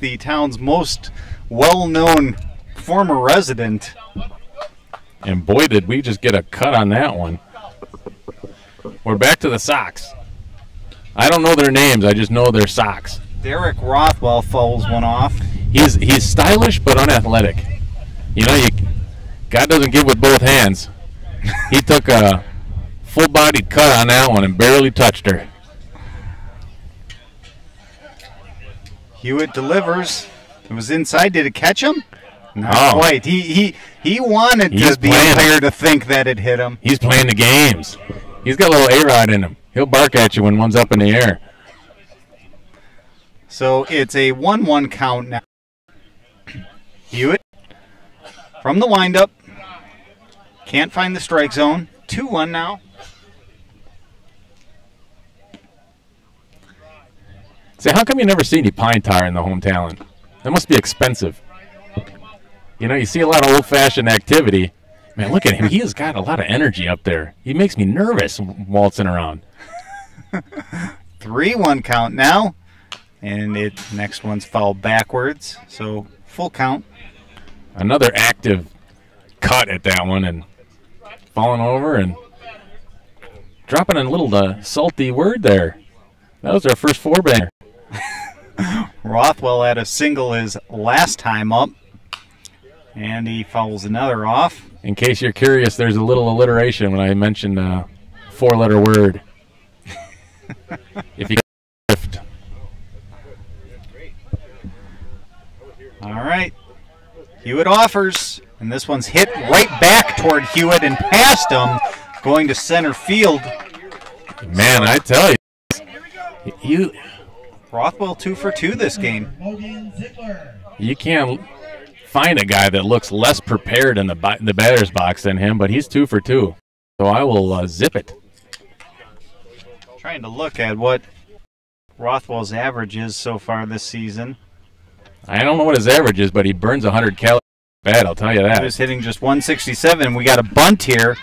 the town's most well-known former resident. And boy, did we just get a cut on that one. We're back to the Sox. I don't know their names. I just know their Sox. Derek Rothwell fouls one off. He's stylish but unathletic. You know, God doesn't give with both hands. He took a full-bodied cut on that one and barely touched her. Hewitt delivers. It was inside. Did it catch him? Not quite. He wanted the umpire to think that it hit him. He's playing the games. He's got a little A-Rod in him. He'll bark at you when one's up in the air. So it's a 1-1 count now. Hewitt from the windup. Can't find the strike zone. 2-1 now. Say, how come you never see any pine tar in the home talent? That must be expensive. You know, you see a lot of old-fashioned activity. Man, look at him. He has got a lot of energy up there. He makes me nervous waltzing around. 3-1 count now. And next one's fouled backwards. So full count. Another active cut at that one and falling over and dropping a little salty word there. That was our first four-banger. Rothwell had a single his last time up. And he fouls another off. In case you're curious, there's a little alliteration when I mentioned a four-letter word. If you lift. All right. Hewitt offers. And this one's hit right back toward Hewitt and past him, going to center field. Man, I tell you. Rothwell 2 for 2 this game. You can't find a guy that looks less prepared in the batter's box than him, but he's 2 for 2. So I will zip it. Trying to look at what Rothwell's average is so far this season. I don't know what his average is, but he burns 100 calories bad, I'll tell you that. He was hitting just 167. We got a bunt here,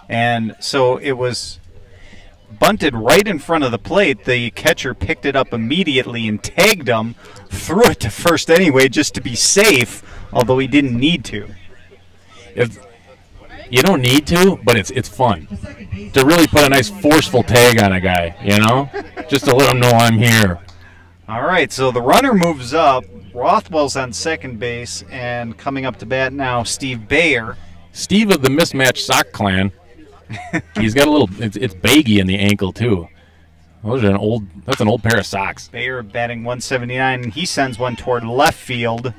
and so it was bunted right in front of the plate. The catcher picked it up immediately and tagged him, threw it to first anyway just to be safe, although he didn't need to. You don't need to, but it's fun to really put a nice forceful tag on a guy, you know, just to let him know I'm here. All right, so the runner moves up. Rothwell's on second base, and coming up to bat now, Steve Bayer. Steve of the mismatched sock clan. He's got a little. It's baggy in the ankle too. That's an old pair of socks. Bayer batting 179, and he sends one toward left field.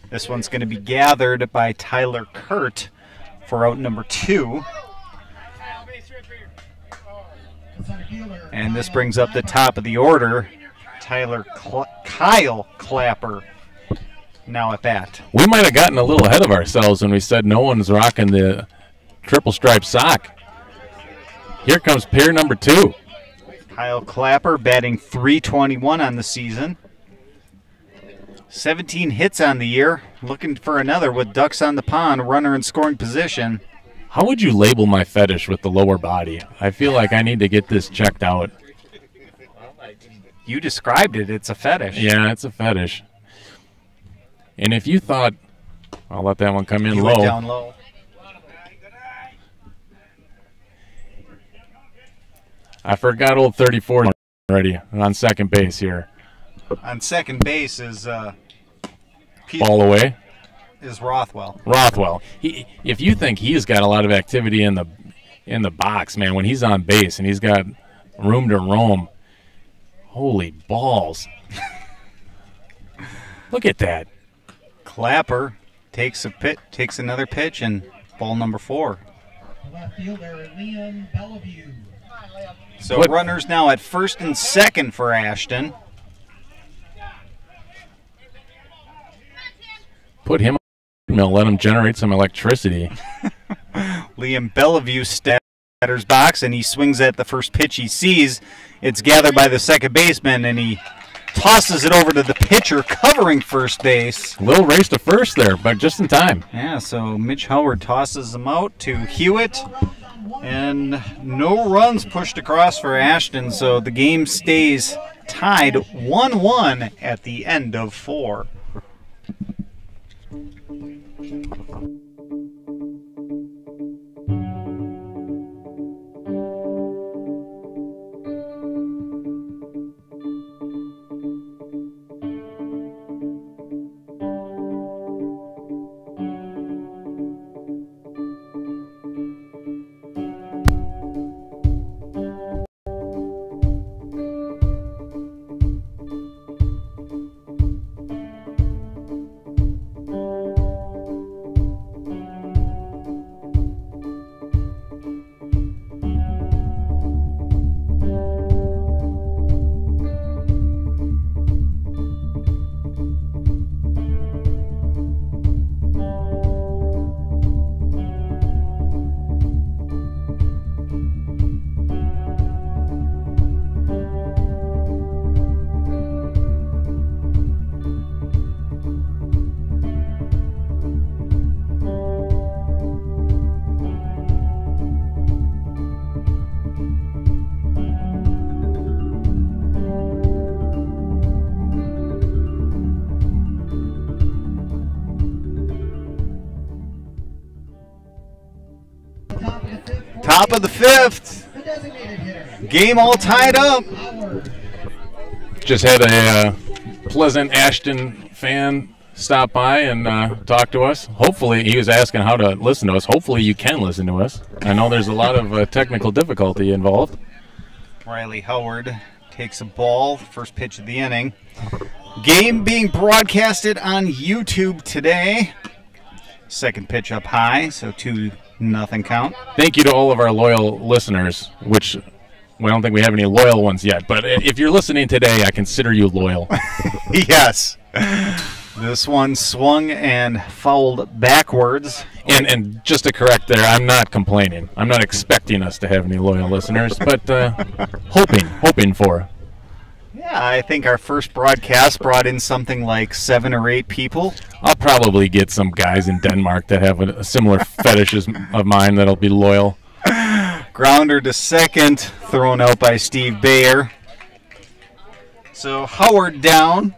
This one's going to be gathered by Tyler Kurt for out number 2. And this brings up the top of the order, Kyle Clapper now at bat. We might have gotten a little ahead of ourselves when we said no one's rocking the triple stripe sock. Here comes pair number 2. Kyle Clapper batting .321 on the season. 17 hits on the year. Looking for another with ducks on the pond, runner in scoring position. How would you label my fetish with the lower body? I feel like I need to get this checked out. You described it. It's a fetish. Yeah, it's a fetish. And if you thought, I'll let that one come in He low. went down low. I forgot old 34 already on second base here. On second base is Ball away. Is Rothwell. Rothwell. If you think he's got a lot of activity in the box, man, when he's on base and he's got room to roam, holy balls. Look at that. Clapper takes another pitch, and ball number 4. Left fielder Liam Bellevue. So runners now at first and second for Ashton. Put him on, let him generate some electricity. Liam Bellevue batter's box, and he swings at the first pitch he sees. It's gathered by the second baseman, and he tosses it over to the pitcher covering first base. Little race to first there, but just in time. Yeah, so Mitch Howard tosses them out to Hewitt, and no runs pushed across for Ashton, so the game stays tied 1-1 at the end of 4. Top of the 5th. The designated hitter. Game all tied up. Howard. Just had a pleasant Ashton fan stop by and talk to us. Hopefully, he was asking how to listen to us. Hopefully, you can listen to us. I know there's a lot of technical difficulty involved. Riley Howard takes a ball, first pitch of the inning. Game being broadcasted on YouTube today. Second pitch up high, so 2-0 count. Thank you to all of our loyal listeners, which I don't think we have any loyal ones yet. But if you're listening today, I consider you loyal. Yes. This one swung and fouled backwards. And just to correct there, I'm not complaining. I'm not expecting us to have any loyal listeners, but hoping for. Yeah, I think our first broadcast brought in something like 7 or 8 people. I'll probably get some guys in Denmark that have a similar fetish of mine that'll be loyal. Grounder to second, thrown out by Steve Bayer. So Howard down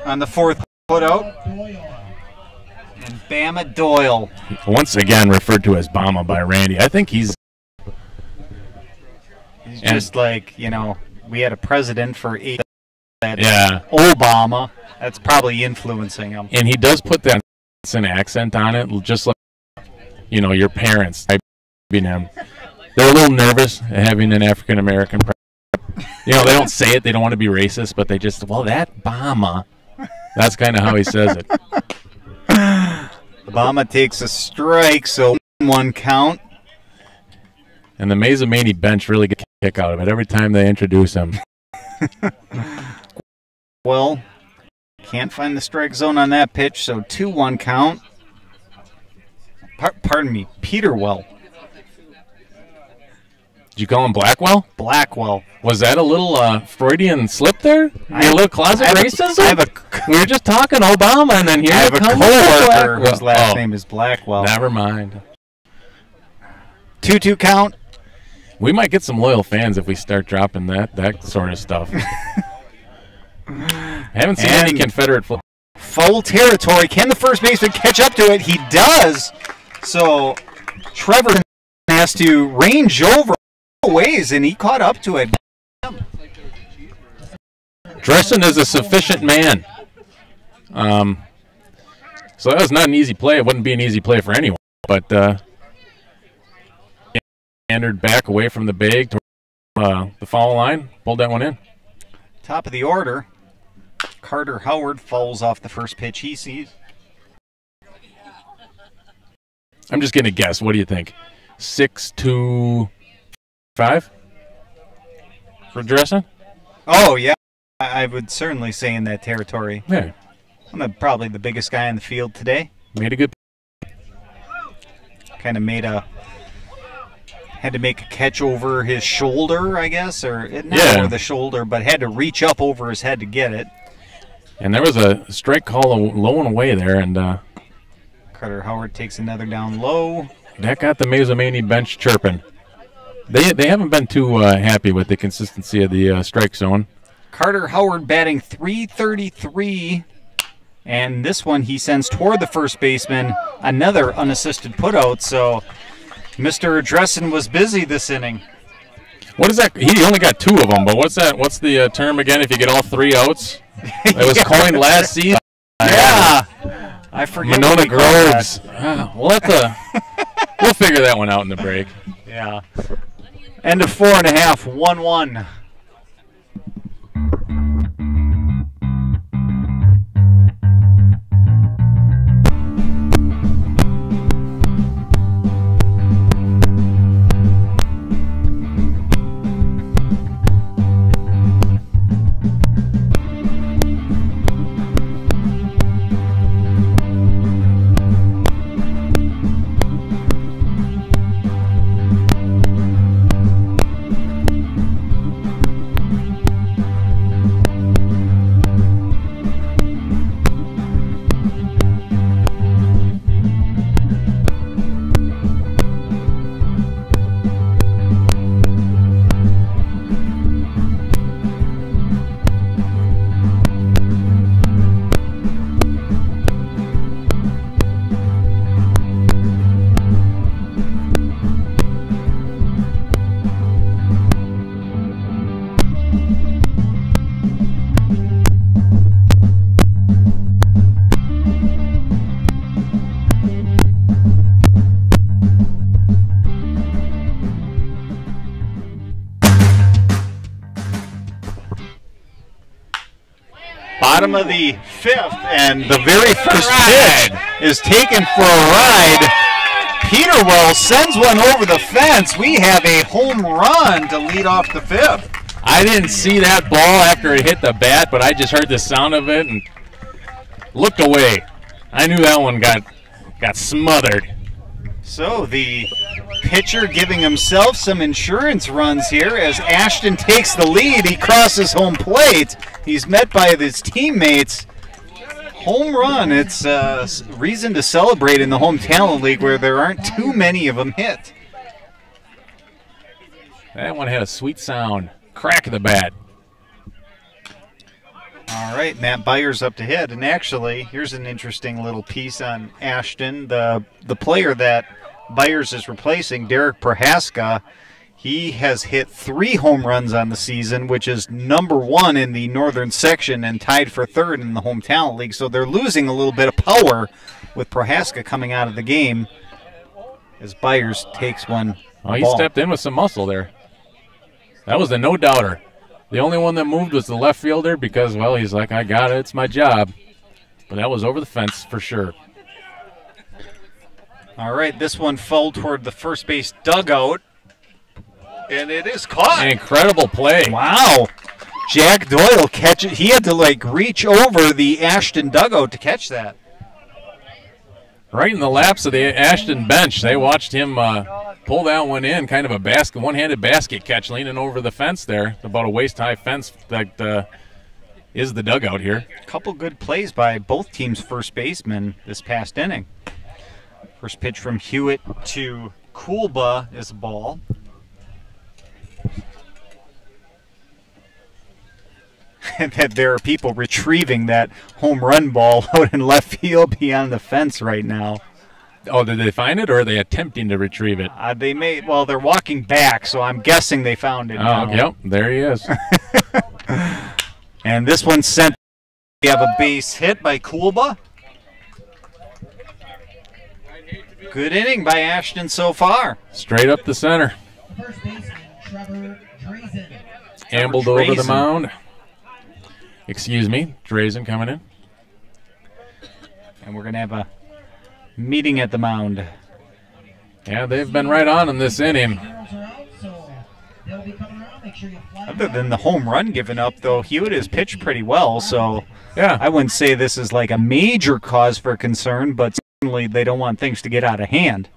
on the 4th putout. And Bama Doyle. Once again referred to as Bama by Randy. I think he's just like, you know, we had a president for 8 years. Yeah. Obama. That's probably influencing him. And he does put that accent on it, just like, you know, your parents typing him. They're a little nervous having an African American president. You know, they don't say it, they don't want to be racist, but they just, well, that Bama. That's kind of how he says it. Obama takes a strike, so 1 count. And the Mazomanie bench really gets a kick out of it every time they introduce him. Well, can't find the strike zone on that pitch, so 2-1 count. Pardon me, Peterwell. Did you call him Blackwell? Blackwell. Was that a little Freudian slip there? A little closet racism? We were just talking Obama, and then here I have a coworker whose last name is Blackwell. Never mind. 2-2 count. We might get some loyal fans if we start dropping that sort of stuff. I haven't seen any Confederate foul territory. Can the first baseman catch up to it? He does. So Trevor has to range over ways, and he caught up to it. Dressen is a sufficient man. So that was not an easy play. It wouldn't be an easy play for anyone. But meandered back away from the bag to the foul line, pulled that one in. Top of the order, Carter Howard fouls off the first pitch he sees. I'm just going to guess. What do you think? 6-5 for Dressen? Oh, yeah. I would certainly say in that territory. Yeah. I'm probably the biggest guy in the field today. Made a good. Kind of had to make a catch over his shoulder, I guess, or not over the shoulder, but had to reach up over his head to get it. And there was a strike call low and away there, and Carter Howard takes another down low. That got the Mazomanie bench chirping. They haven't been too happy with the consistency of the strike zone. Carter Howard batting .333, and this one he sends toward the first baseman, another unassisted putout. So Mr. Dressen was busy this inning. What is that? He only got 2 of them, but what's that? What's the term again if you get all 3 outs? It was coined last season. Yeah, I forget. Monona Groves. We'll figure that one out in the break. Yeah. End of 4.5, 1-1. Bottom of the 5th, and the very first pitch is taken for a ride. Peterwell sends one over the fence. We have a home run to lead off the 5th. I didn't see that ball after it hit the bat, but I just heard the sound of it and looked away. I knew that one got smothered. So the pitcher giving himself some insurance runs here as Ashton takes the lead. He crosses home plate. He's met by his teammates. Home run. It's a reason to celebrate in the Home Talent League where there aren't too many of them hit. That one had a sweet sound. Crack of the bat. All right, Matt Byers up to hit. And actually, here's an interesting little piece on Ashton. The player that Byers is replacing, Derek Prohaska, he has hit 3 home runs on the season, which is #1 in the northern section and tied for 3rd in the Home Talent League. So they're losing a little bit of power with Prohaska coming out of the game as Byers takes one. Oh, he stepped in with some muscle there. That was a no-doubter. The only one that moved was the left fielder because, well, he's like, I got it, it's my job. But that was over the fence for sure. All right, this one fell toward the first base dugout, and it is caught. An incredible play. Wow. Jack Doyle catch it. He had to, like, reach over the Ashton dugout to catch that. Right in the laps of the Ashton bench, they watched him pull that one in, kind of a one-handed basket catch, leaning over the fence there, about a waist-high fence that is the dugout here. A couple good plays by both teams' first basemen this past inning. First pitch from Hewitt to Kulba is a ball. And that there are people retrieving that home run ball out in left field beyond the fence right now. Oh, did they find it, or are they attempting to retrieve it? They may. Well, they're walking back, so I'm guessing they found it. Oh, yep, there he is. And this one's sent. We have a base hit by Kulba. Good inning by Ashton so far. Straight up the center. First baseman, Trevor Drazen. Ambled over the mound. Excuse me, Drazen coming in. And we're going to have a meeting at the mound. Yeah, they've been right on in this inning. Other than the home run given up, though, Hewitt has pitched pretty well, so yeah, I wouldn't say this is like a major cause for concern, but certainly they don't want things to get out of hand.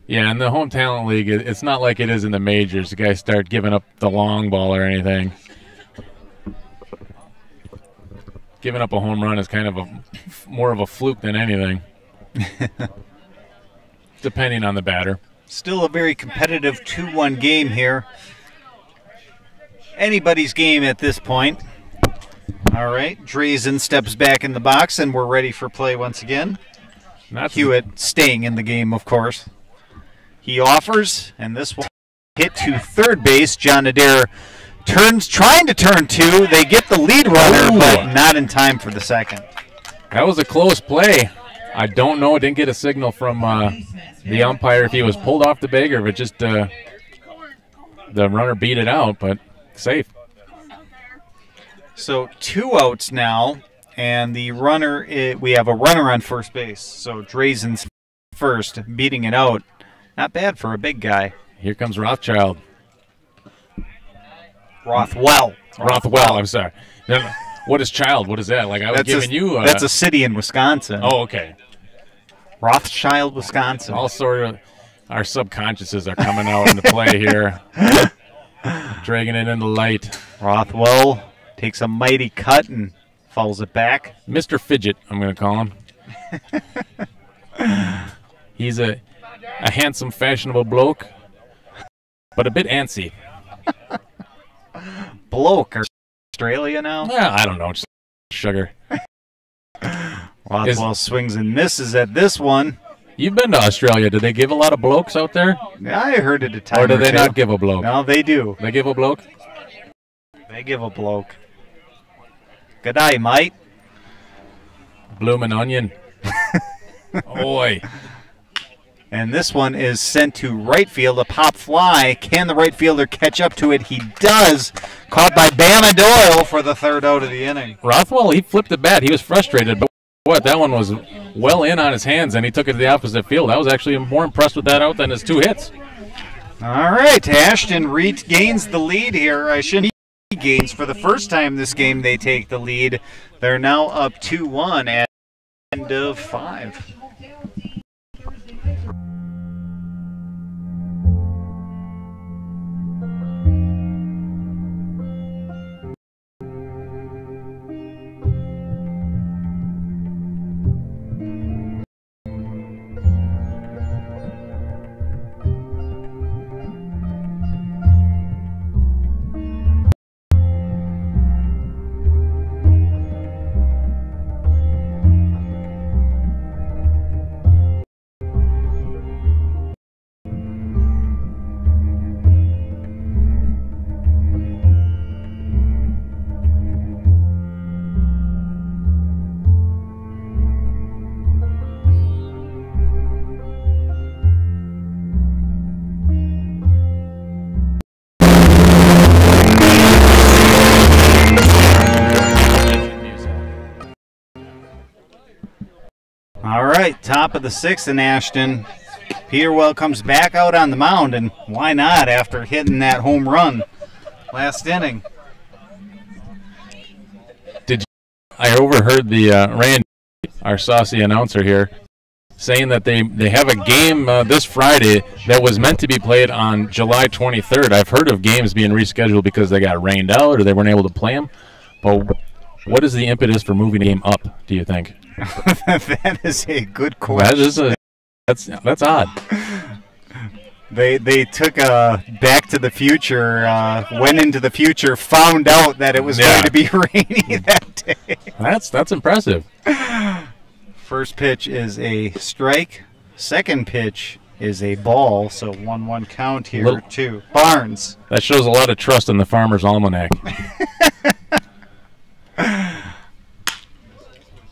Yeah, in the Home Talent League, it's not like it is in the majors. The guys start giving up the long ball or anything. Giving up a home run is kind of more of a fluke than anything, depending on the batter. Still a very competitive 2-1 game here. Anybody's game at this point. All right, Drazen steps back in the box, and we're ready for play once again. Hewitt staying in the game, of course. He offers, and this one hit to third base. John Adair trying to turn two. They get the lead runner, but not in time for the second. That was a close play. I don't know. I didn't get a signal from the umpire if he was pulled off the bag or if it just the runner beat it out, but safe. So 2 outs now, and the runner, we have a runner on first base. So Drazen's first, beating it out. Not bad for a big guy. Here comes Rothwell, I'm sorry. What is Child? What is that? Like I was giving you. That's a city in Wisconsin. Oh, okay. Rothschild, Wisconsin. All sort of our subconsciouses are coming out into play here. Dragging it into light. Rothwell takes a mighty cut and fouls it back. Mr. Fidget, I'm going to call him. He's a handsome, fashionable bloke, but a bit antsy. Bloke, Australia now? Yeah, I don't know. Just sugar. Rothwell swings and misses at this one. You've been to Australia. Do they give a lot of blokes out there? Yeah, I heard it a time or do they two. not give a bloke? No, they do. They give a bloke? They give a bloke. Good day, mate. Bloomin' onion. Oi. And this one is sent to right field, a pop fly. Can the right fielder catch up to it? He does. Caught by Bama Doyle for the third out of the inning. Rothwell, he flipped the bat. He was frustrated, but that one was well in on his hands, and he took it to the opposite field. I was actually more impressed with that out than his 2 hits. All right, Ashton regains the lead here. I shouldn't gains for the first time this game. They take the lead. They're now up 2-1 at the end of 5. All right, top of the 6th in Ashton. Peterwell comes back out on the mound, and why not after hitting that home run last inning? I overheard the Randy, our saucy announcer here, saying that they have a game this Friday that was meant to be played on July 23rd. I've heard of games being rescheduled because they got rained out or they weren't able to play them. But what is the impetus for moving the game up, do you think? That is a good question. That's odd. They took a Back to the Future, went into the future, found out that it was going to be rainy that day. That's impressive. First pitch is a strike. Second pitch is a ball. So 1-1 count here to Barnes. That shows a lot of trust in the Farmer's Almanac.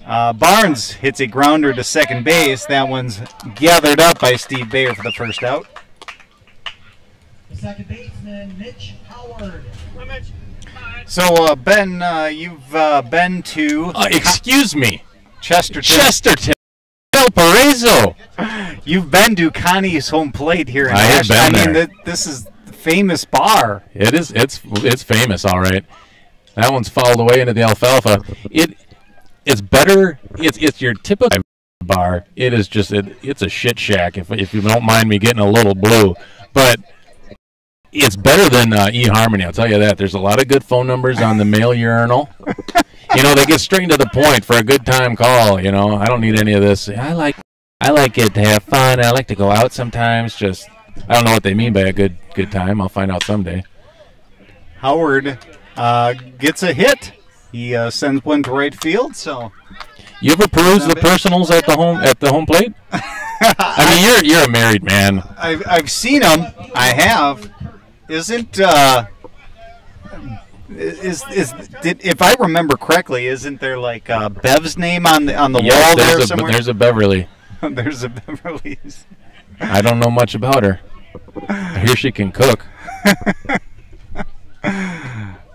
Barnes hits a grounder to second base. That one's gathered up by Steve Bayer for the first out. The second baseman, Mitch Howard. So, Ben, you've been to... excuse me. Chesterton. Valparaiso. You've been to Connie's home plate here in Ashton. I mean, this is the famous bar. It is. It's famous, all right. That one's fouled away into the alfalfa. It's better. It's your typical bar. It is just it's a shit shack. If you don't mind me getting a little blue, but it's better than eHarmony. I'll tell you that. There's a lot of good phone numbers on the mail urinal, You know, they get straight to the point for a good time call. You know, I don't need any of this. I like it to have fun. I like to go out sometimes. Just I don't know what they mean by a good time. I'll find out someday. Howard gets a hit. He sends one to right field. So you ever peruse the personals at the home plate? I mean, you're a married man. I've seen them. I have. If I remember correctly, isn't there like Bev's name on the wall there somewhere? There's a Beverly. There's a Beverly's. I don't know much about her. I hear she can cook.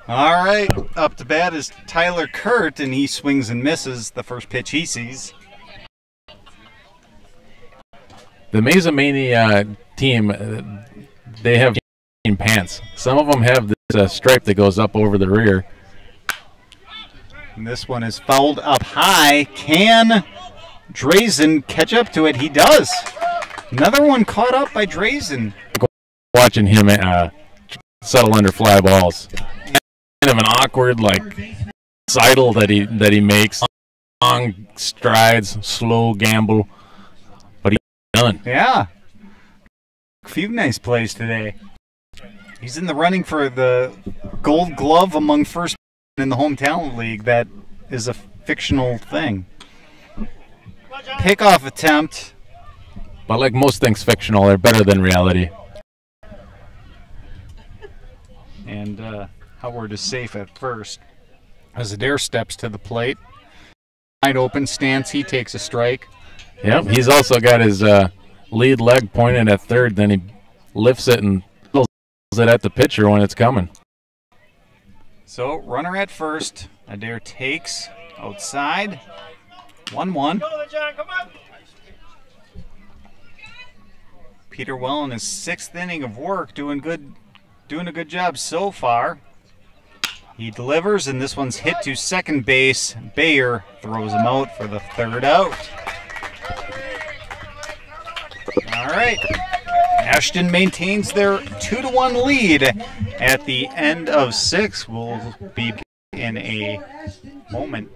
All right, up to bat is Tyler Kurt, and he swings and misses the first pitch he sees. The Mazomanie team, they have pants. Some of them have this stripe that goes up over the rear. And this one is fouled up high. Can Drazen catch up to it? He does. Another one caught up by Drazen. Watching him settle under fly balls. Kind of an awkward, like, sidle that he makes. Long strides, slow gamble, but he's done. Yeah. A few nice plays today. He's in the running for the Gold Glove among first in the Home Talent League. That is a fictional thing. Pickoff attempt. But like most things fictional, they're better than reality. And Howard is safe at first. As Adair steps to the plate. Wide open stance, he takes a strike. Yep, he's also got his lead leg pointed at third, then he lifts it and throws it at the pitcher when it's coming. So, runner at first. Adair takes outside. 1-1. Peter Well in his 6th inning of work, doing a good job so far. He delivers, and this one's hit to second base. Bayer throws him out for the 3rd out. All right. Ashton maintains their 2-1 lead at the end of 6. We'll be in a moment.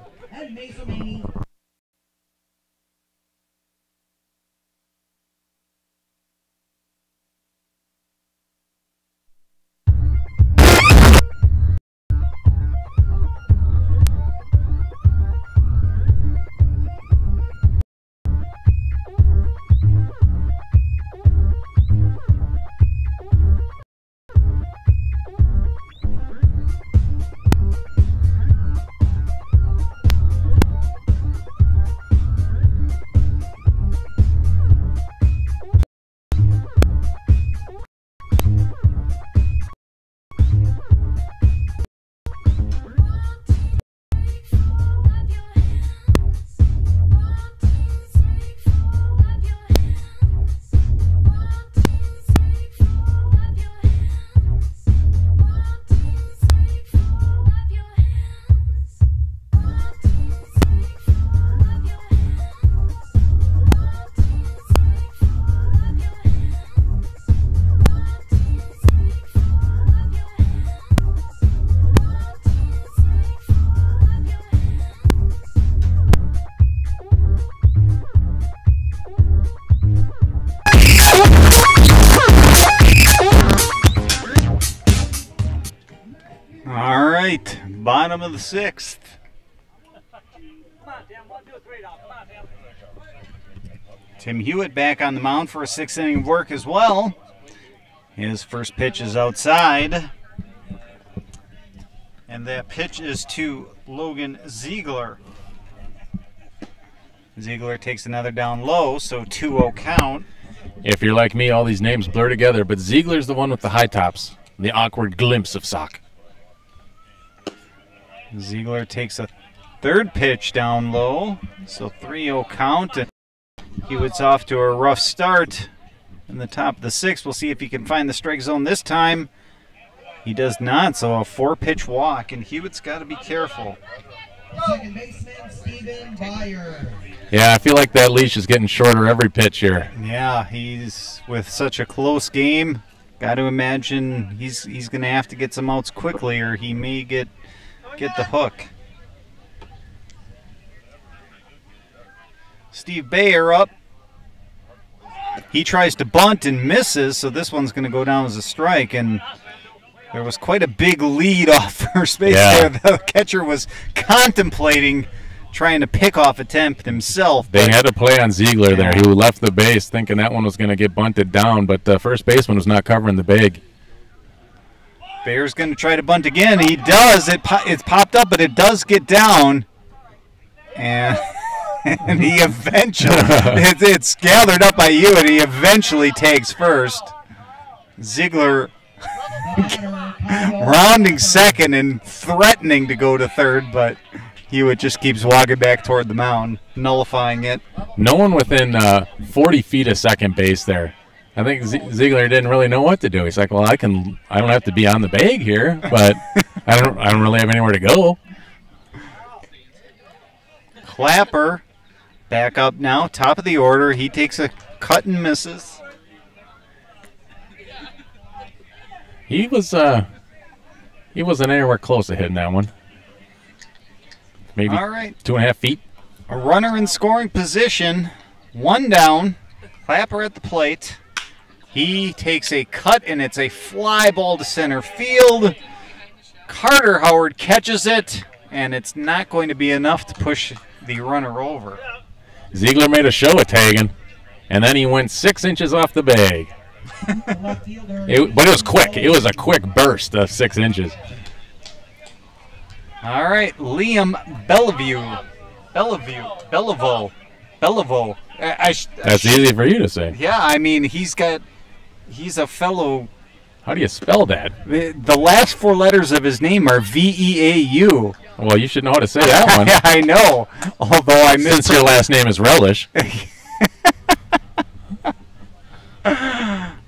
Bottom of the 6th. Tim Hewitt back on the mound for a 6th inning of work as well. His first pitch is outside. And that pitch is to Logan Ziegler. Ziegler takes another down low, so 2-0 count. If you're like me, all these names blur together, but Ziegler's the one with the high tops, the awkward glimpse of sock. Ziegler takes a 3rd pitch down low, so 3-0 count. And Hewitt's off to a rough start in the top of the 6th. We'll see if he can find the strike zone this time. He does not, so a 4-pitch walk, and Hewitt's got to be careful. Second baseman, Steven Bayer. Yeah, I feel like that leash is getting shorter every pitch here. Yeah, he's with such a close game. Got to imagine he's going to have to get some outs quickly, or he may get the hook. Steve Bayer up. He tries to bunt and misses, so this one's going to go down as a strike. And there was quite a big lead off first base there. The catcher was contemplating trying to pick off attempt himself. They had to play on Ziegler there, who left the base thinking that one was going to get bunted down, but the first baseman was not covering the bag. Bayer's going to try to bunt again. He does. It's popped up, but it does get down. And, and he eventually, it's gathered up by you, and he eventually tags first. Ziegler rounding second and threatening to go to third, but Hewitt just keeps walking back toward the mound, nullifying it. No one within 40 feet of second base there. I think Ziegler didn't really know what to do. He's like, well, I don't have to be on the bag here, but I don't really have anywhere to go. Clapper back up now, top of the order. He takes a cut and misses. He wasn't anywhere close to hitting that one. Maybe all right. 2.5 feet. A runner in scoring position, one down. Clapper at the plate. He takes a cut, and it's a fly ball to center field. Carter Howard catches it, and it's not going to be enough to push the runner over. Ziegler made a show of tagging, and then he went 6 inches off the bag. But it was quick. It was a quick burst of 6 inches. All right, Liam Bellevue. That's easy for you to say. Yeah, I mean, he's a fellow. How do you spell that? The last 4 letters of his name are Veau. Well, you should know how to say that one. I know, although I missed. Since your last name is Relish.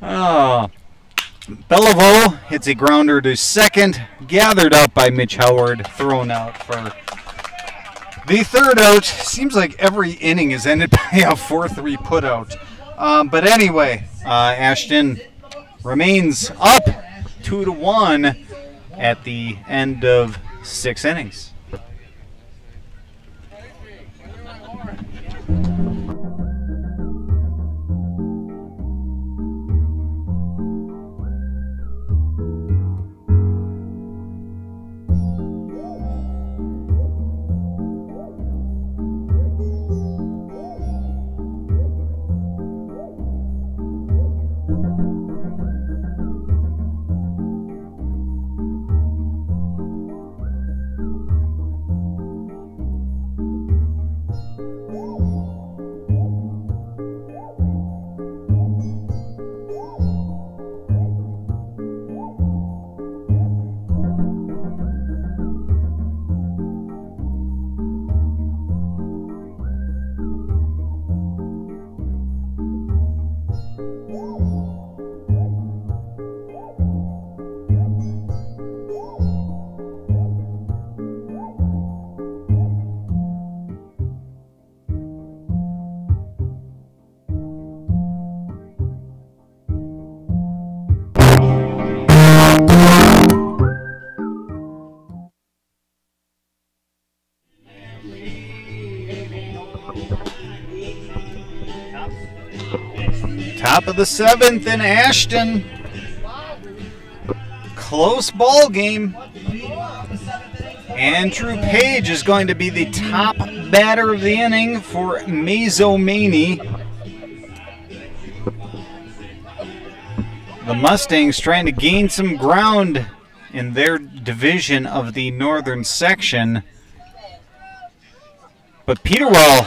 Oh. Bellevue hits a grounder to second, gathered up by Mitch Howard, thrown out for the third out. Seems like every inning is ended by a 4-3 putout. But anyway, Ashton remains up 2-1 at the end of 6 innings. Top of the 7th in Ashton. Close ball game. Andrew Page is going to be the top batter of the inning for Mazomanie. The Mustangs trying to gain some ground in their division of the northern section. But Peterwell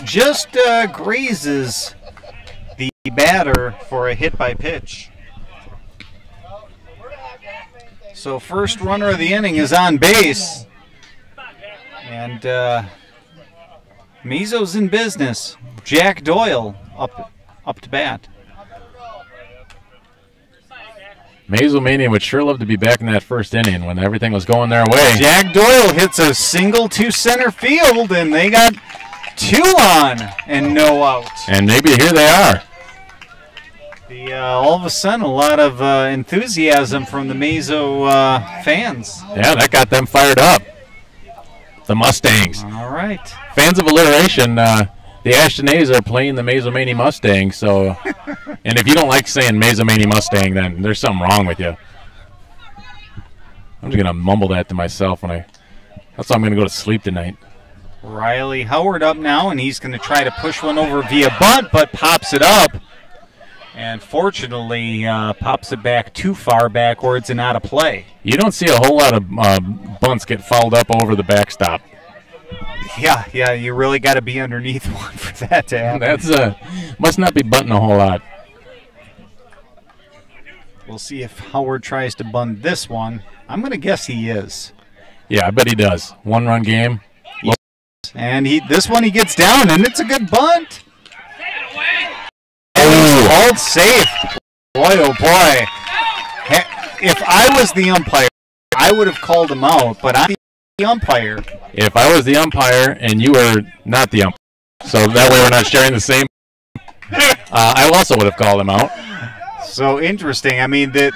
just grazes the batter for a hit by pitch. So first runner of the inning is on base. And Mazo's in business. Jack Doyle up to bat. Mazomanie would sure love to be back in that first inning when everything was going their way. Jack Doyle hits a single to center field, and they got 2 on and no out. And maybe here they are. All of a sudden, a lot of enthusiasm from the Mazo fans. Yeah, that got them fired up. The Mustangs. All right. Fans of alliteration, the Ashton A's are playing the Mazomanie Mustang. So, and if you don't like saying Mazomanie Mustang, then there's something wrong with you. I'm just gonna mumble that to myself that's how I'm gonna go to sleep tonight. Riley Howard up now, and he's going to try to push one over via bunt, but pops it up. And fortunately, pops it back too far backwards and out of play. You don't see a whole lot of bunts get fouled up over the backstop. Yeah, you really got to be underneath one for that to happen. That's must not be bunting a whole lot. We'll see if Howard tries to bunt this one. I'm going to guess he is. Yeah, I bet he does. One-run game. And this one he gets down, and it's a good bunt. Hold safe. Boy, oh boy. If I was the umpire, I would have called him out, but I'm the umpire. If I was the umpire and you were not the umpire, so that way we're not sharing the same, I also would have called him out. So interesting. I mean, here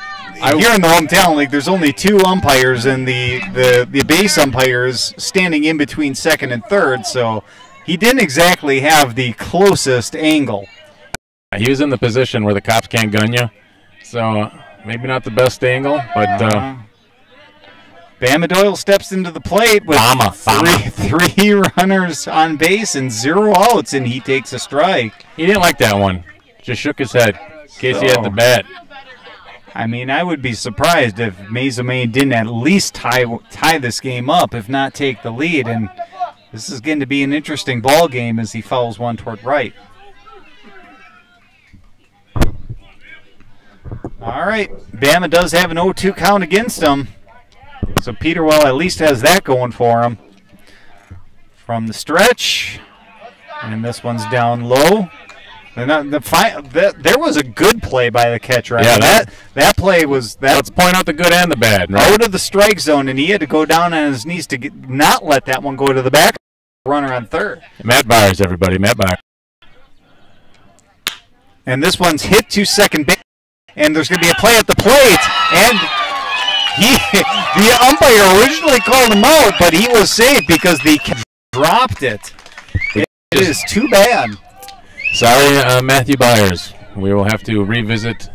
in the hometown league, there's only 2 umpires, and the base umpires standing in between second and third, so he didn't exactly have the closest angle. He was in the position where the cops can't gun you, so maybe not the best angle, but Bama Doyle steps into the plate with three runners on base and 0 outs, and he takes a strike. He didn't like that one. Just shook his head in case he had the bat. I mean, I would be surprised if Mazomanie didn't at least tie this game up, if not take the lead. And this is going to be an interesting ball game as he fouls one toward right. All right, Bama does have an 0-2 count against him. So Peterwell at least has that going for him. From the stretch, and this one's down low. There was a good play by the catcher. Yeah, that play was that. Let's point out the good and the bad. Right? Out of the strike zone, and he had to go down on his knees to not let that one go to the back. Runner on third. Matt Byers, everybody. Matt Byers. And this one's hit to second base, and there's going to be a play at the plate, and the umpire originally called him out, but he was safe because the catcher dropped it. It is too bad. Sorry, Matthew Byers. We will have to revisit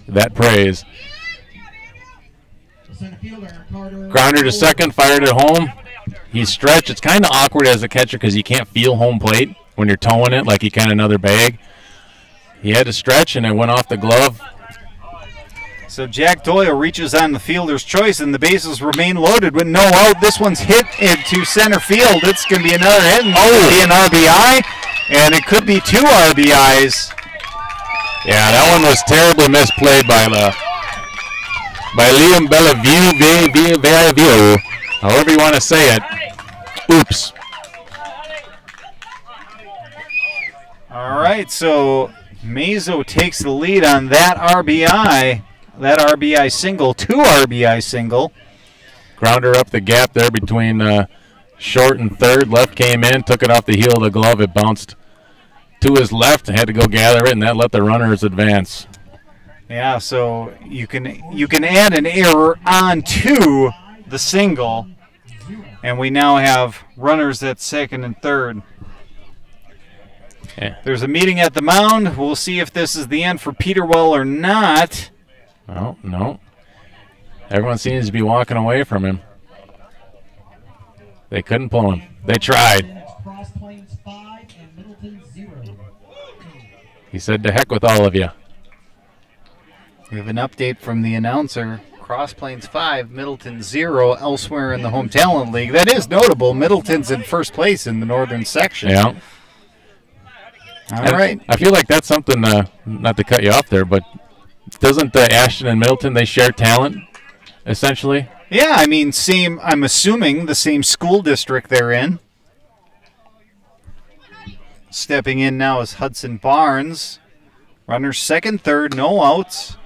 that praise. Grounder to second, fired at home. He's stretched. It's kind of awkward as a catcher because you can't feel home plate when you're towing it like you can another bag. He had to stretch, and it went off the glove. So Jack Doyle reaches on the fielder's choice, and the bases remain loaded with no out. This one's hit into center field. It's going to be another hit, and be an RBI. And it could be 2 RBIs. Yeah, that one was terribly misplayed by Liam Bellevue, however you want to say it. Oops. All right, so Mazo takes the lead on that RBI. That RBI single, 2 RBI single. Grounder up the gap there between short and third. Left came in, took it off the heel of the glove. It bounced to his left, had to go gather it, and that let the runners advance. Yeah, so you can add an error onto the single, and we now have runners at second and third. Yeah. There's a meeting at the mound. We'll see if this is the end for Peterwell or not. Oh, no. Everyone seems to be walking away from him. They couldn't pull him. They tried. He said, to heck with all of you. We have an update from the announcer. Cross Plains 5, Middleton 0 elsewhere in the Home Talent League. That is notable. Middleton's in first place in the northern section. Yeah. All right. I feel like that's something, not to cut you off there, but doesn't Ashton and Middleton, they share talent, essentially? Yeah, I mean, I'm assuming the same school district they're in. Stepping in now is Hudson Barnes. Runners second, third, no outs.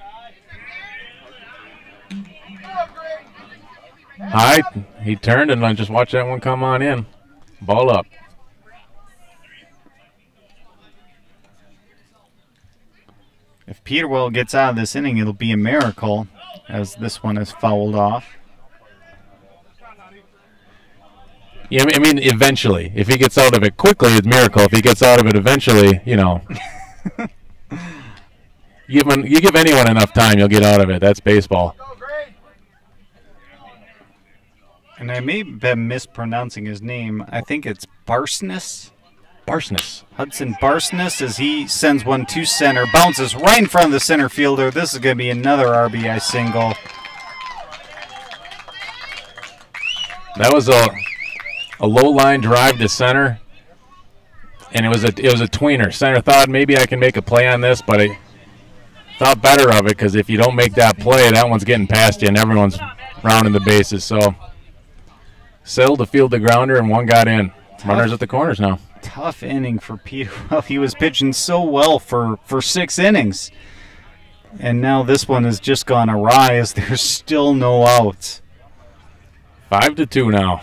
High, he turned and I just watched that one come on in. Ball up. If Peterwell gets out of this inning, it'll be a miracle, as this one is fouled off. Yeah, I mean, eventually. If he gets out of it quickly, it's a miracle. If he gets out of it eventually, you know. You give anyone enough time, you'll get out of it. That's baseball. And I may have been mispronouncing his name. I think it's Barsness. Barsness. Hudson Barsness, as he sends one to center. Bounces right in front of the center fielder. This is going to be another RBI single. That was a low line drive to center, and it was a tweener. Center thought maybe I can make a play on this, but I thought better of it because if you don't make that play, that one's getting past you, and everyone's rounding the bases. So settled to field the grounder, and one got in. Runners at the corners now. Tough inning for Peter. Well, he was pitching so well for 6 innings, and now this one has just gone awry as there's still no outs. 5-2 now.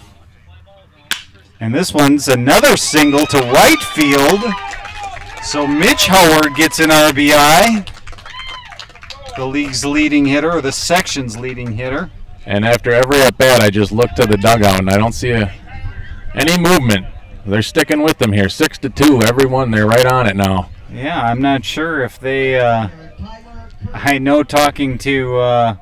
And this one's another single to right field. So Mitch Howard gets an RBI. The league's leading hitter, or the section's leading hitter. And after every at-bat, I just look to the dugout, and I don't see any movement. They're sticking with them here. 6-2, everyone, they're right on it now. Yeah, I'm not sure if they... I know talking to...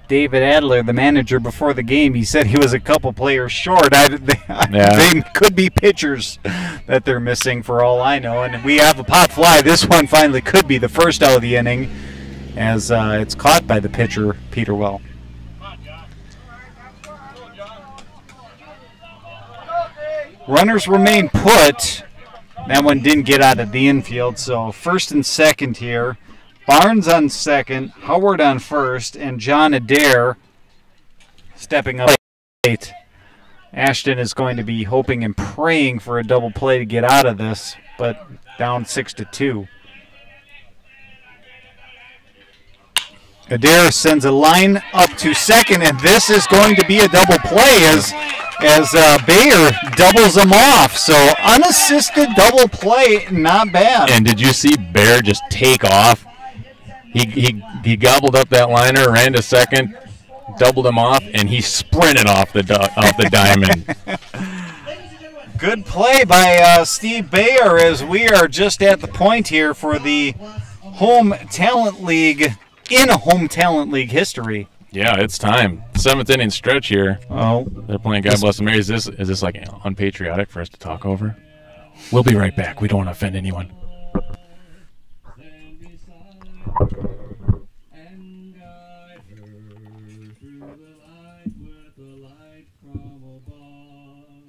David Adler, the manager, before the game, he said he was a couple players short. They could be pitchers that they're missing for all I know. And we have a pop fly. This one finally could be the first out of the inning as it's caught by the pitcher, Peter Well. Runners remain put. That one didn't get out of the infield, so first and second here. Barnes on second, Howard on first, and John Adair stepping up late. Ashton is going to be hoping and praying for a double play to get out of this, but down 6-2. Adair sends a line up to second, and this is going to be a double play as Bayer doubles him off. So unassisted double play, not bad. And did you see Bayer just take off? He gobbled up that liner, ran to second, doubled him off, and he sprinted off the diamond. Good play by Steve Bayer as we are just at the point here for the Home Talent League in Home Talent League history. Yeah, it's time. 7th inning stretch here. Oh, they're playing God Bless Mary. Is this like unpatriotic for us to talk over? We'll be right back. We don't want to offend anyone. And guide her through the light with the light from above,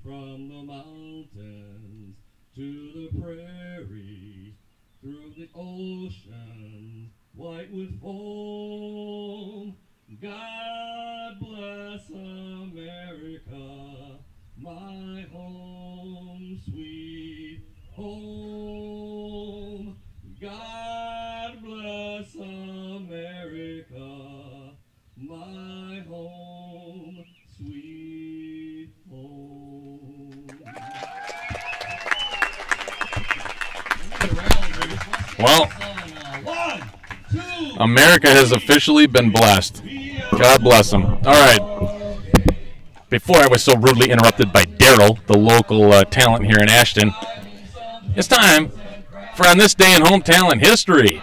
from the mountains to the prairie, through the ocean white with foam. God bless America, my home, sweet home. God bless America, my home, sweet home. Well, America has officially been blessed. God bless them. All right. Before I was so rudely interrupted by Daryl, the local talent here in Ashton, it's time for On This Day in Home Talent History.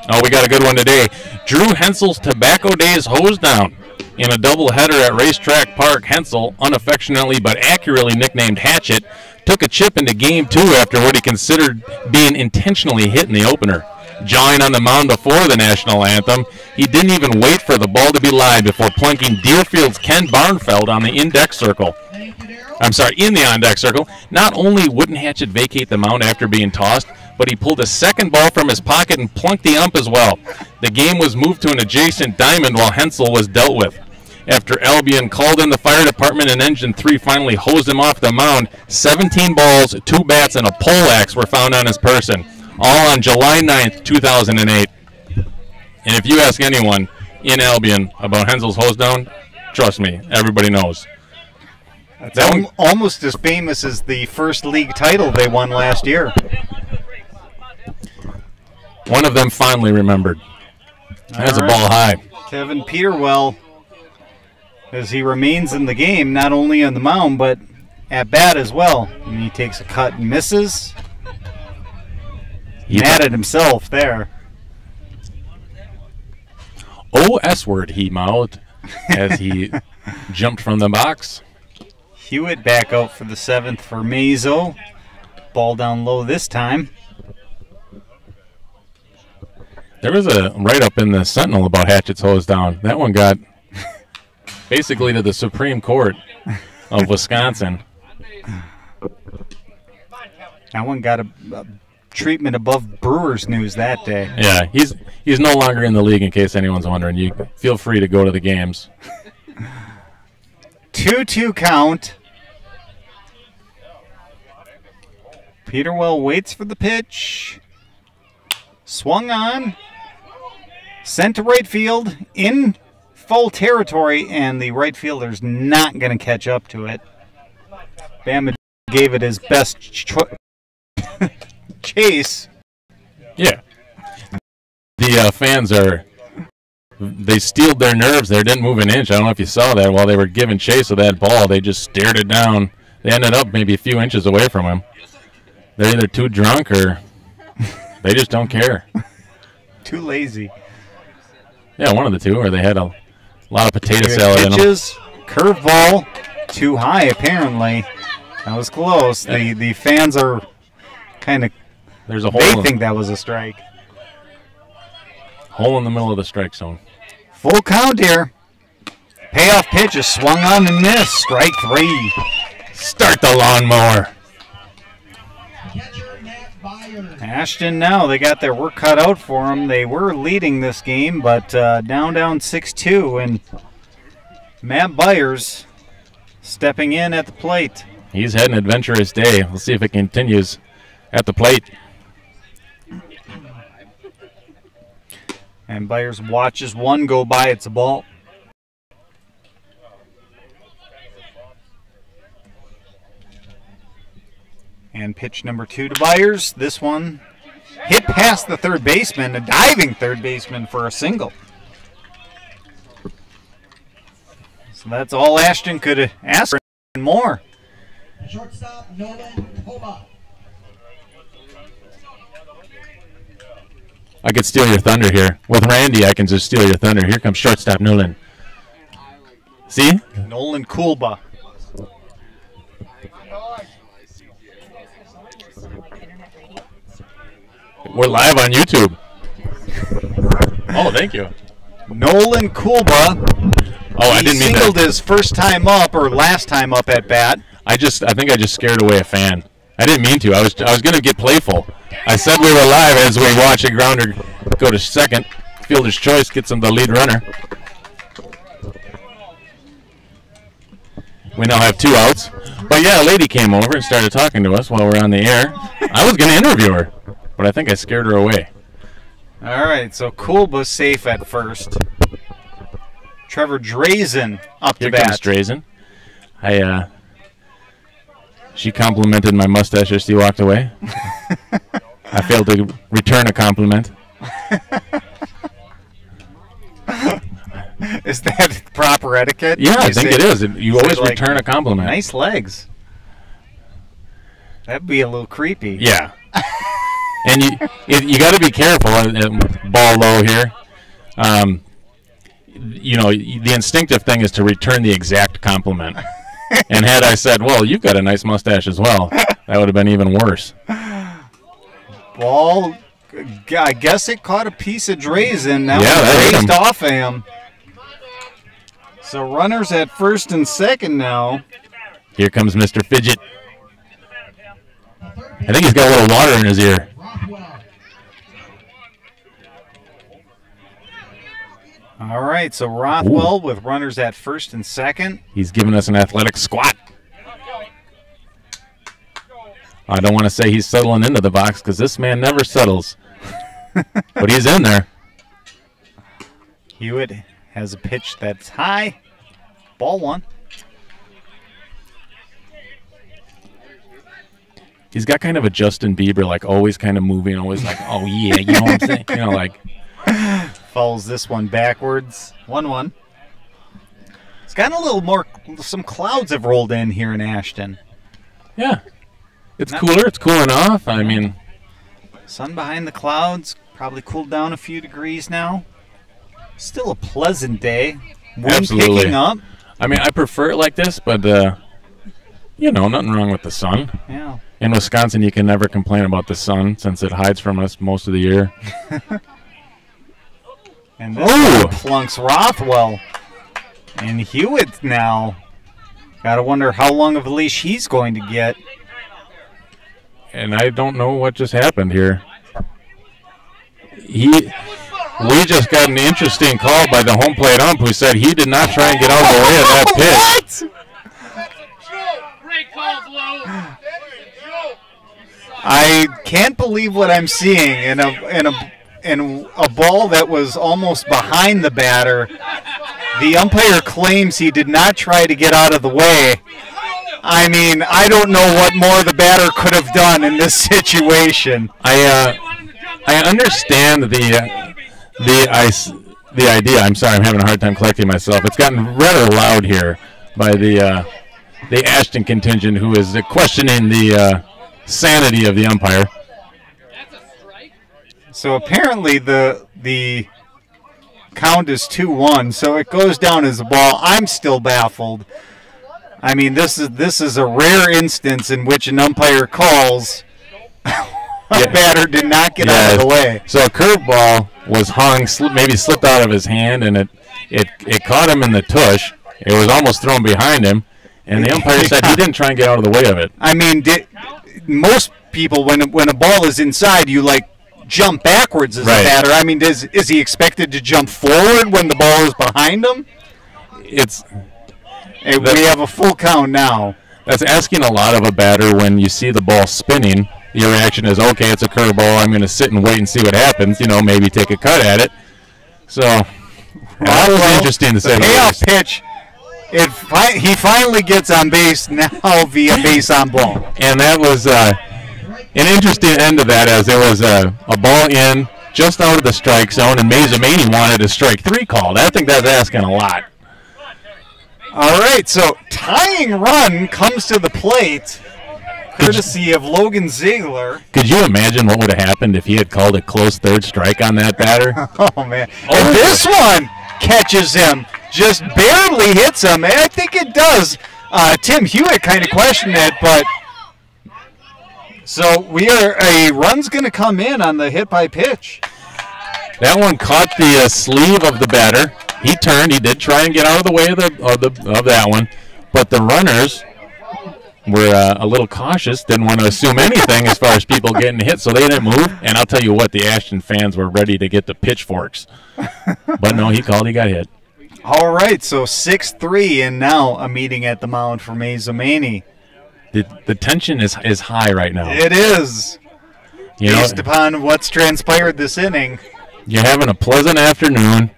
Oh, we got a good one today. Drew Hensel's Tobacco Days hose down. In a doubleheader at Racetrack Park, Hensel, unaffectionately but accurately nicknamed Hatchet, took a chip into Game 2 after what he considered being intentionally hit in the opener. Jawing on the mound before the national anthem, he didn't even wait for the ball to be live before plunking Deerfield's Ken Barnfeld on the in-deck circle. In the on-deck circle. Not only wouldn't Hatchet vacate the mound after being tossed, but he pulled a second ball from his pocket and plunked the ump as well. The game was moved to an adjacent diamond while Hensel was dealt with. After Albion called in the fire department and Engine 3 finally hosed him off the mound, 17 balls, 2 bats, and a poleaxe were found on his person, all on July 9th, 2008. And if you ask anyone in Albion about Hensel's hose down, trust me, everybody knows. That's almost as famous as the first league title they won last year. One of them fondly remembered. That's a ball high. Kevin Peterwell as he remains in the game, not only on the mound, but at bat as well. And he takes a cut and misses. Mad at himself there. Oh, S-word, he mouthed as he jumped from the box. Hewitt back out for the 7th for Mazo. Ball down low this time. There was a write-up in the Sentinel about Hatchet's hose down. That one got basically to the Supreme Court of Wisconsin. That one got a treatment above Brewers News that day. Yeah, he's no longer in the league, in case anyone's wondering. You feel free to go to the games. 2-2 count. Peterwell waits for the pitch. Swung on. Sent to right field in full territory, and the right fielder's not going to catch up to it. Bama gave it his best chase. Yeah. The fans they steeled their nerves there, didn't move an inch. I don't know if you saw that. While they were giving chase of that ball, they just stared it down. They ended up maybe a few inches away from him. They're either too drunk or they just don't care. Too lazy. Yeah, one of the two, or they had a lot of potato salad in them. Pitches, curveball, too high apparently. That was close. The fans are kind of, There's a hole. they think that was a strike. Hole in the middle of the strike zone. Full count here. Payoff pitch is swung on and missed. Strike 3. Start the lawnmower. Catcher Matt Byers. Ashton now, they got their work cut out for them. They were leading this game, but down 6-2, and Matt Byers stepping in at the plate. He's had an adventurous day. We'll see if it continues at the plate. And Byers watches one go by. It's a ball. And pitch number 2 to Byers. This one hit past the third baseman, a diving third baseman for a single. So that's all Ashton could ask for and more. Shortstop Nolan Homa. I could steal your thunder here. With Randy, I can just steal your thunder. Here comes shortstop Nolan. See? Nolan Kulba. We're live on YouTube. Oh, thank you. Nolan Kulba. Oh, I didn't mean He singled that. his first time up, or last time up at bat. I think I just scared away a fan. I didn't mean to. I was going to get playful. I said we were live as we watch a grounder go to second. Fielder's choice gets him the lead runner. We now have 2 outs. But yeah, a lady came over and started talking to us while we're on the air. I was going to interview her, but I think I scared her away. All right, so Kulba's safe at first. Trevor Drazen up Here to comes bat. Drazen. She complimented my mustache as she walked away. I failed to return a compliment. Is that proper etiquette? Yeah, I You think say- it is. You say always like, return a compliment. Nice legs. That'd be a little creepy. Yeah. And you got to be careful. Ball low here. The instinctive thing is to return the exact compliment. And had I said, well, you've got a nice mustache as well, that would have been even worse. Ball, I guess it caught a piece of Drazen. That Yeah, that was hit raised him. off of him. So runners at first and second now. Here comes Mr. Fidget. I think he's got a little water in his ear. Rothwell. All right, so Rothwell with runners at first and second. He's giving us an athletic squat. I don't want to say he's settling into the box because this man never settles. But he's in there. Hewitt has a pitch that's high. Ball 1. He's got kind of a Justin Bieber, like always kind of moving, always like, oh yeah, you know what I'm saying? You know, like. Follows this one backwards. 1-1. gotten a little more. Some clouds have rolled in here in Ashton. Yeah. It's cooler. It's cooling off. I mean, sun behind the clouds. Probably cooled down a few degrees now. Still a pleasant day. Wind absolutely. picking up. I mean, I prefer it like this, but nothing wrong with the sun. Yeah. In Wisconsin, you can never complain about the sun since it hides from us most of the year. And this one plunks Rothwell. And Hewitt now. Gotta wonder how long of a leash he's going to get. And I don't know what just happened here. We just got an interesting call by the home plate ump who said he did not try and get out of the way of that pitch. What? I can't believe what I'm seeing in a ball that was almost behind the batter. The umpire claims he did not try to get out of the way. I mean, I don't know what more the batter could have done in this situation. I understand the idea. I'm sorry, I'm having a hard time collecting myself. It's gotten rather loud here by the Ashton contingent, who is questioning the sanity of the umpire. So apparently the count is 2-1, so it goes down as a ball. I'm still baffled. I mean, this is a rare instance in which an umpire calls a batter did not get out of the way. So a curveball was hung, maybe slipped out of his hand, and it caught him in the tush. It was almost thrown behind him, and the umpire said he didn't try and get out of the way of it. I mean, most people, when a ball is inside, you jump backwards as a batter. I mean, is he expected to jump forward when the ball is behind him? We have a full count now. That's asking a lot of a batter when you see the ball spinning. Your reaction is, okay, it's a curveball. I'm going to sit and wait and see what happens. Maybe take a cut at it. So that was interesting to say. The payoff pitch. He finally gets on base now via base on ball. And that was an interesting end to that, as there was a ball in just out of the strike zone, and Mazomanie wanted a strike 3 called. I think that's asking a lot. All right, so tying run comes to the plate, courtesy of Logan Ziegler. Could you imagine what would have happened if he had called a close third strike on that batter? Oh, man. And this one catches him, just barely hits him. And I think it does. Tim Hewitt kind of questioned it, but so a run's going to come in on the hit by pitch. That one caught the sleeve of the batter. He turned. He did try and get out of the way of that one, but the runners were a little cautious. Didn't want to assume anything as far as people getting hit, so they didn't move. And I'll tell you what, the Ashton fans were ready to get the pitchforks, but no, he called. He got hit. All right, so 6-3, and now a meeting at the mound for Mazomanie. The tension is high right now. It is. Based upon what's transpired this inning. You're having a pleasant afternoon.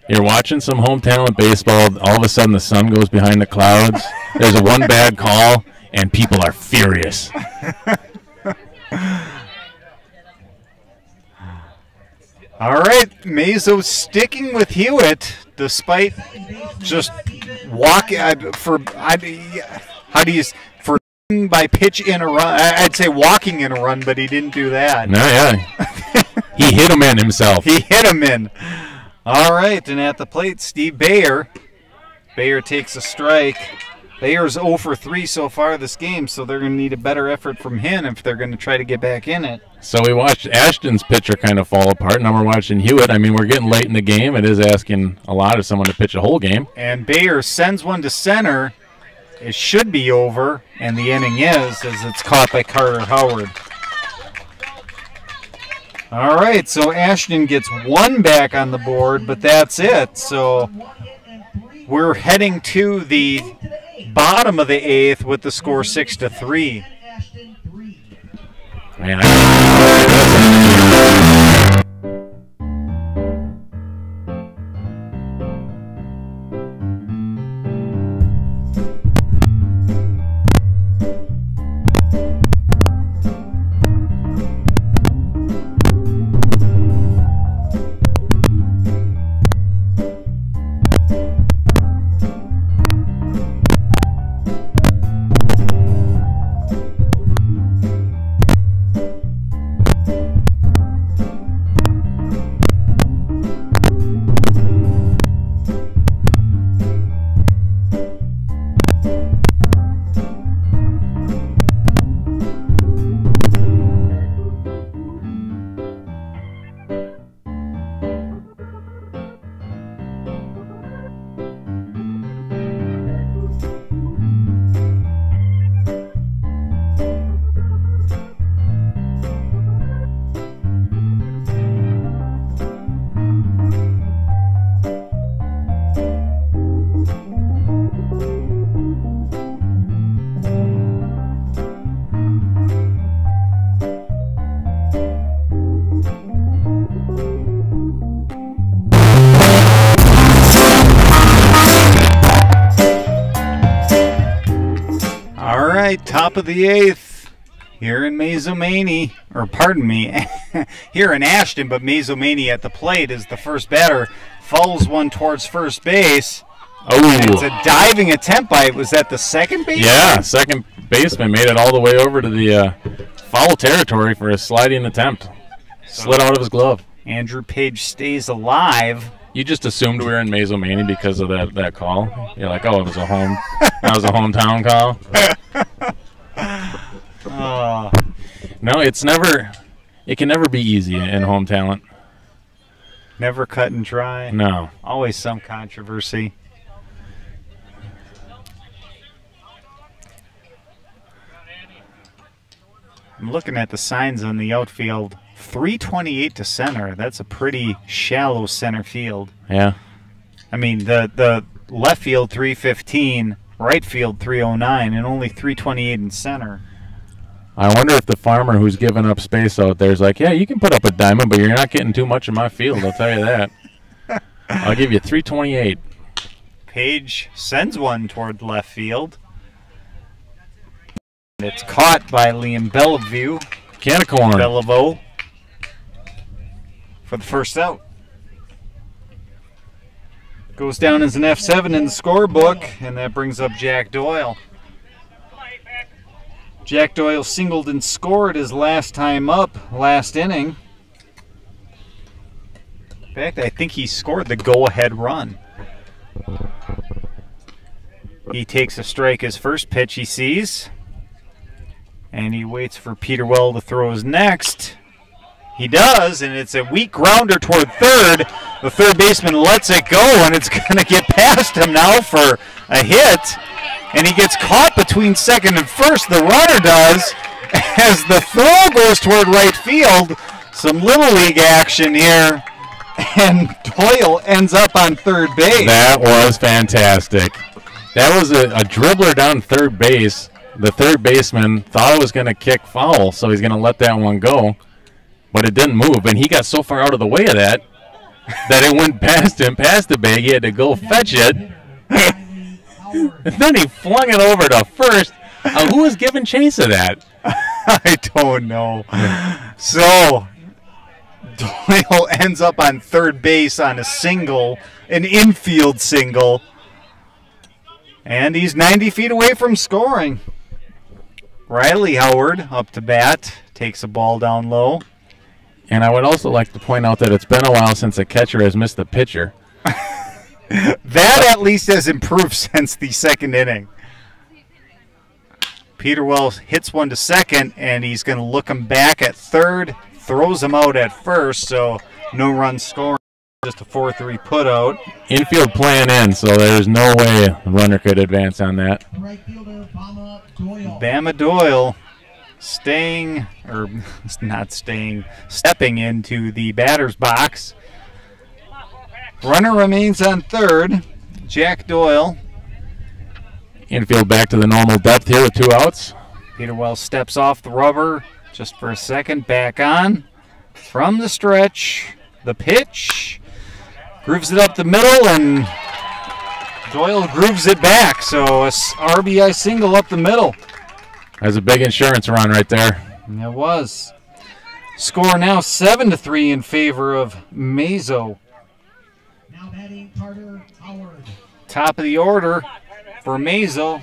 You're watching some home talent baseball. All of a sudden, the sun goes behind the clouds. There's a one bad call, and people are furious. All right, Mazo sticking with Hewitt despite just walking by pitch in a run. I'd say walking in a run, but he didn't do that. No, yeah. He hit him in himself. He hit him in. All right, and at the plate, Steve Bayer. Bayer takes a strike. Bayer's 0 for 3 so far this game, so they're going to need a better effort from him if they're going to try to get back in it. So we watched Ashton's pitcher kind of fall apart. Now we're watching Hewitt. I mean, we're getting late in the game. It is asking a lot of someone to pitch a whole game. And Bayer sends one to center. It should be over, and the inning is, as it's caught by Carter Howard. All right, so Ashton gets one back on the board, but that's it. So we're heading to the bottom of the 8th with the score 6-3. Man, right, top of the 8th here in Mazomanie, or pardon me, here in Ashton, but Mazomanie at the plate is the first batter. Fouls one towards first base. Oh, It's a diving attempt by, was that the second baseman? yeah, second baseman made it all the way over to the foul territory for a sliding attempt. Slid out of his glove. Andrew Page stays alive. You just assumed we were in Mazomanie because of that call. You're like, oh, that was a hometown call. No, it can never be easy in home talent. Never cut and dry. No. Always some controversy. I'm looking at the signs on the outfield. 328 to center. That's a pretty shallow center field. Yeah. I mean, the left field 315, right field 309, and only 328 in center. I wonder if the farmer who's giving up space out there is like, yeah, you can put up a diamond, but you're not getting too much in my field, I'll tell you that. I'll give you 328. Page sends one toward left field. It's caught by Liam Bellevue. Can of corn. Bellevue for the first out. Goes down as an F7 in the scorebook, and that brings up Jack Doyle. Jack Doyle singled and scored his last time up, last inning. In fact, I think he scored the go-ahead run. He takes a strike his first pitch he sees. And he waits for Peter Well to throw his next. He does, and it's a weak grounder toward third. The third baseman lets it go, and it's going to get past him now for a hit. And he gets caught between second and first. The runner does, as the throw goes toward right field. Some Little League action here, and Doyle ends up on third base. That was fantastic. That was a dribbler down third base. The third baseman thought it was going to kick foul, so he's going to let that one go. But it didn't move, and he got so far out of the way of that it went past him, past the bag. He had to go fetch it. And then he flung it over to first. Who was giving chase of that? I don't know. So, Doyle ends up on third base on a single, an infield single. And he's 90 feet away from scoring. Riley Howard up to bat, takes a ball down low. And I would also like to point out that it's been a while since a catcher has missed a pitcher. That at least has improved since the second inning. Peter Wells hits one to second, and he's going to look him back at third, throws him out at first, so no run scoring, just a 4-3 putout. Infield playing in, so there's no way a runner could advance on that. Right fielder, Bama Doyle. Bama Doyle staying, or not staying, stepping into the batter's box. Runner remains on third. Jack Doyle. Infield back to the normal depth here with 2 outs. Peter Wells steps off the rubber just for a second, back on. From the stretch, the pitch. Grooves it up the middle, and Doyle grooves it back. So a RBI single up the middle. That's a big insurance run right there. And it was. Score now 7-3 in favor of Mazo. Now batting Carter Howard. Top of the order for Mazo.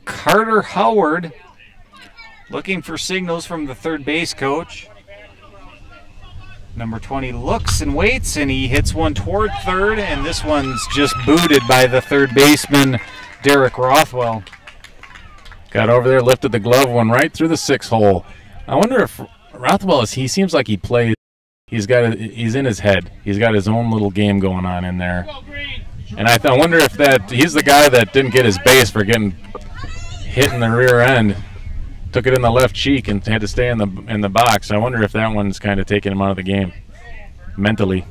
Carter Howard looking for signals from the third base coach. Number 20 looks and waits, and he hits one toward third, and this one's just booted by the third baseman, Derek Rothwell. Got over there, lifted the glove, went right through the 6-hole. I wonder if Rothwell he seems like he plays. He's in his head. He's got his own little game going on in there. And I wonder if he's the guy that didn't get his base for getting hit in the rear end. Took it in the left cheek and had to stay in the box. I wonder if that one's kind of taking him out of the game mentally.